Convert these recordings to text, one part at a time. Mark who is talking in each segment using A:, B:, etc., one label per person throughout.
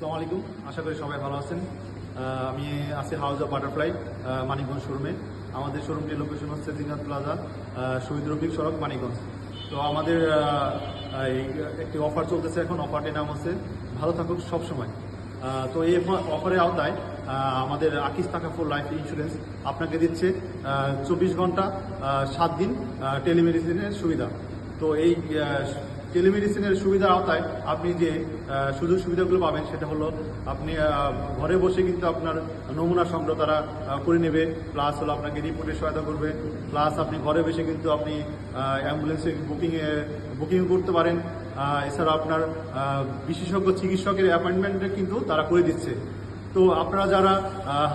A: আসসালামু আলাইকুম, আশা করি সবাই ভালো আছেন। আমি আছি হাউস অফ বাটারফ্লাই মানিকগঞ্জ শোরুমে। আমাদের শোরুমটির লোকেশন হচ্ছে জিনাত প্লাজা, শহীদ রফিক সড়ক, মানিকগঞ্জ। তো আমাদের একটি অফার চলতেছে এখন। অফারটির নাম হচ্ছে ভালো থাকুক সবসময়। তো এই অফারের আওতায় আমাদের আকিস তাকাফুল লাইফ ইন্স্যুরেন্স আপনাকে দিচ্ছে 24 ঘন্টা 7 দিন টেলিমেডিসিনের সুবিধা। তো এই টেলিমেডিসিনের সুবিধার আওতায় আপনি যে সুযোগ সুবিধাগুলো পাবেন সেটা হলো আপনি ঘরে বসে কিন্তু আপনার নমুনা সংগ্রহ তারা করে নেবে, প্লাস হলো আপনাকে রিপোর্টের সহায়তা করবে, প্লাস আপনি ঘরে বসে কিন্তু আপনি অ্যাম্বুলেন্সের বুকিং করতে পারেন। এছাড়া আপনার বিশেষজ্ঞ চিকিৎসকের অ্যাপয়েন্টমেন্টে কিন্তু তারা করে দিচ্ছে। তো আপনারা যারা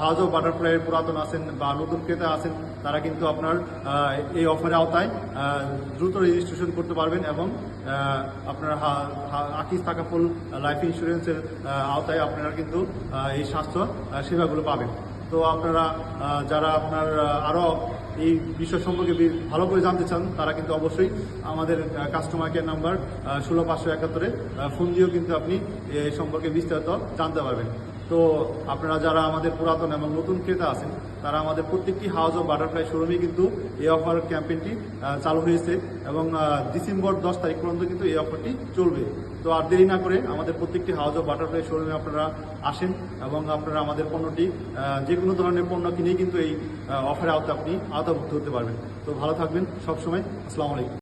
A: হাউস অফ বাটারফ্লাইয়ের পুরাতন আছেন বা নতুন ক্রেতা আছেন তারা কিন্তু আপনার এই অফারের আওতায় দ্রুত রেজিস্ট্রেশন করতে পারবেন এবং আপনার আকিস তাকাফুল লাইফ ইন্স্যুরেন্সের আওতায় আপনারা কিন্তু এই স্বাস্থ্য সেবাগুলো পাবেন। তো আপনারা যারা আপনার আরও এই বিষয় সম্পর্কে ভালো করে জানতে চান তারা কিন্তু অবশ্যই আমাদের কাস্টমার কেয়ার নাম্বার 16571-এ ফোন দিয়েও কিন্তু আপনি এই সম্পর্কে বিস্তারিত জানতে পারবেন। তো আপনারা যারা আমাদের পুরাতন এবং নতুন ক্রেতা আছেন তারা আমাদের প্রত্যেকটি হাউস অফ বাটারফ্লাই শোরুমে কিন্তু এই অফার ক্যাম্পেইনটি চালু হয়েছে এবং ডিসেম্বর 10 তারিখ পর্যন্ত কিন্তু এই অফারটি চলবে। তো আর দেরি না করে আমাদের প্রত্যেকটি হাউস অফ বাটারফ্লাই শোরুমে আপনারা আসেন এবং আপনারা আমাদের পণ্যটি যে কোনো ধরনের পণ্য কিনেই কিন্তু এই অফারে আওতাভুক্ত হতে পারবেন। তো ভালো থাকবেন সবসময়। আসসালামু আলাইকুম।